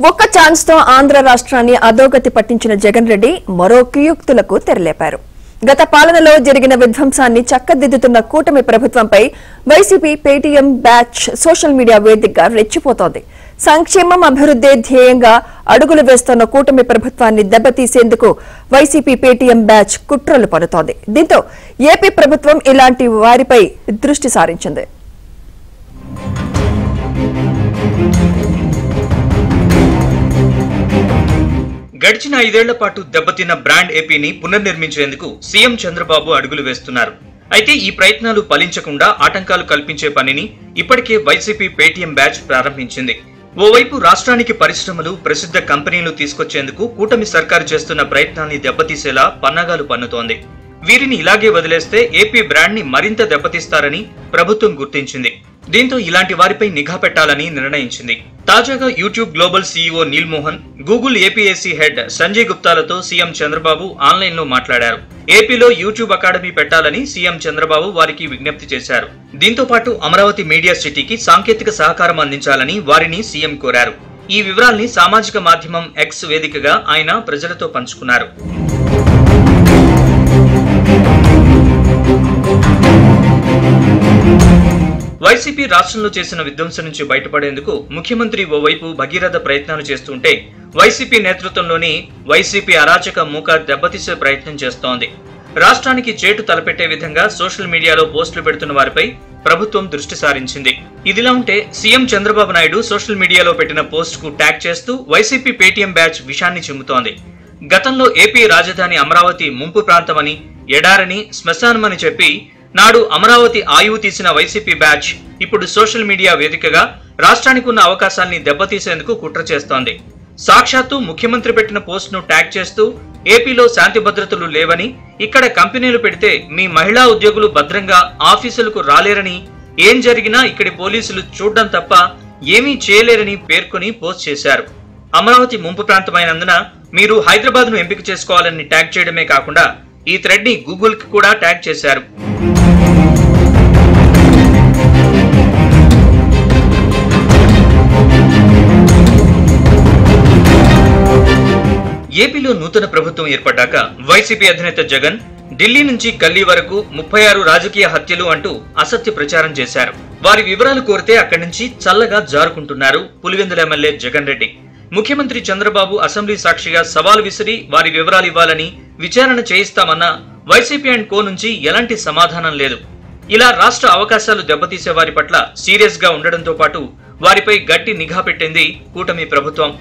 ఒక్క ఛాన్స్ తో ఆంధ్ర రాష్ట్రాన్ని అధోగతి పట్టించిన జగన్ రెడ్డి మరో కుయుక్తులకు తెరలేపారు. గత పాలనలో జరిగిన విధ్వంసాన్ని చక్కదిద్దుతున్న కూటమి ప్రభుత్వంపై YCP Paytm batch social media వేదికగా రెచ్చిపోతోంది. సంక్షేమం అభివృద్ధి ధ్యేయంగా అడుగులు వేస్తున్న కూటమి ప్రభుత్వాన్ని దెబ్బతీసేందుకు వైసీపీ పేటీఎం బ్యాచ్ కుట్రలు పన్నుతోంది. దీంతో ఏపీ ప్రభుత్వం ఇలాంటి వారిపై దృష్టి సారించింది. గడిచిన 5 ఏళ్ల పాటు దెబ్బతిన్న బ్రాండ్ ఏపీని పునర్నిర్మించేందుకు సీఎం చంద్రబాబు అడుగులు వేస్తున్నారు. అయితే ఈ ప్రయత్నాలు ఫలించకుండా ఆటంకాలు కల్పించే పనిని ఇప్పటికే వైసీపీ పేటీఎం బ్యాచ్ ప్రారంభించింది. ఓవైపు రాష్ట్రానికి పరిశ్రమలు, ప్రసిద్ధ కంపెనీలు తీసుకొచ్చేందుకు కూటమి సర్కారు చేస్తున్న ప్రయత్నాన్ని దెబ్బతీసేలా పన్నాగాలు పన్నుతోంది. వీరిని ఇలాగే వదిలేస్తే ఏపీ బ్రాండ్ ని మరింత దెబ్బతీస్తారని ప్రభుత్వం గుర్తించింది. దీంతో ఇలాంటి వారిపై నిఘా పెట్టాలని నిర్ణయించింది. తాజాగా YouTube global CEO Neal Mohan, Google APAC head Sanjay గుప్తాలతో సీఎం చంద్రబాబు ఆన్లైన్ లో మాట్లాడారు. ఏపీలో యూట్యూబ్ అకాడమీ పెట్టాలని సీఎం చంద్రబాబు వారికి విజ్ఞప్తి చేశారు. దీంతో పాటు అమరావతి మీడియా సిటీకి సాంకేతిక సహకారం అందించాలని వారిని సీఎం కోరారు. ఈ వివరాల్ని సామాజిక మాధ్యమం ఎక్స్ వేదికగా ఆయన ప్రజలతో పంచుకున్నారు. వైసీపీ రాష్ట్రంలో చేసిన విధ్వంసం నుంచి బయటపడేందుకు ముఖ్యమంత్రి ఓవైపు భగీరథ ప్రయత్నాలు చేస్తుంటే వైసీపీ నేతృత్వంలోని వైసీపీ అరాచక మూక దెబ్బతీసే ప్రయత్నం చేస్తోంది. రాష్ట్రానికి చేటు తలపెట్టే విధంగా సోషల్ మీడియాలో పోస్టులు పెడుతున్న వారిపై ప్రభుత్వం దృష్టి సారించింది. ఇదిలా ఉంటే సీఎం చంద్రబాబు నాయుడు సోషల్ మీడియాలో పెట్టిన పోస్ట్ కు ట్యాగ్ చేస్తూ వైసీపీ పేటీఎం బ్యాచ్ విషాన్ని చిమ్ముతోంది. గతంలో ఏపీ రాజధాని అమరావతి ముంపు ప్రాంతమని, ఎడారని, శ్మశానమని చెప్పి నాడు అమరావతి ఆయువు తీసిన వైసీపీ బ్యాచ్ ఇప్పుడు సోషల్ మీడియా వేదికగా రాష్ట్రానికి ఉన్న అవకాశాన్ని దెబ్బతీసేందుకు కుట్ర చేస్తోంది. సాక్షాత్తు ముఖ్యమంత్రి పెట్టిన పోస్ట్ ను ట్యాగ్ చేస్తూ ఏపీలో శాంతి భద్రతలు లేవని, ఇక్కడ కంపెనీలు పెడితే మీ మహిళా ఉద్యోగులు భద్రంగా ఆఫీసులకు రాలేరని, ఏం జరిగినా ఇక్కడి పోలీసులు చూడడం తప్ప ఏమీ చేయలేరని పేర్కొని పోస్ట్ చేశారు. అమరావతి ముంపు ప్రాంతమైనందున మీరు హైదరాబాద్ ను ఎంపిక చేసుకోవాలని ట్యాగ్ చేయడమే కాకుండా ఈ థ్రెడ్ ని గూగుల్ కి కూడా ట్యాగ్ చేశారు. ఏపీలో నూతన ప్రభుత్వం ఏర్పడ్డాక వైసీపీ అధినేత జగన్ ఢిల్లీ నుంచి గల్లీ వరకు 36 రాజకీయ హత్యలు అంటూ అసత్య ప్రచారం చేశారు. వారి వివరాలు కోరితే అక్కడి నుంచి చల్లగా జారుకుంటున్నారు పులివెందుల ఎమ్మెల్యే జగన్ రెడ్డి. ముఖ్యమంత్రి చంద్రబాబు అసెంబ్లీ సాక్షిగా సవాల్ విసిరి వారి వివరాలు ఇవ్వాలని, విచారణ చేయిస్తామన్న వైసీపీ అండ్ కో నుంచి ఎలాంటి సమాధానం లేదు. ఇలా రాష్ట్ర అవకాశాలు దెబ్బతీసే వారి పట్ల సీరియస్ గా ఉండడంతో పాటు వారిపై గట్టి నిఘా పెట్టింది కూటమి ప్రభుత్వం.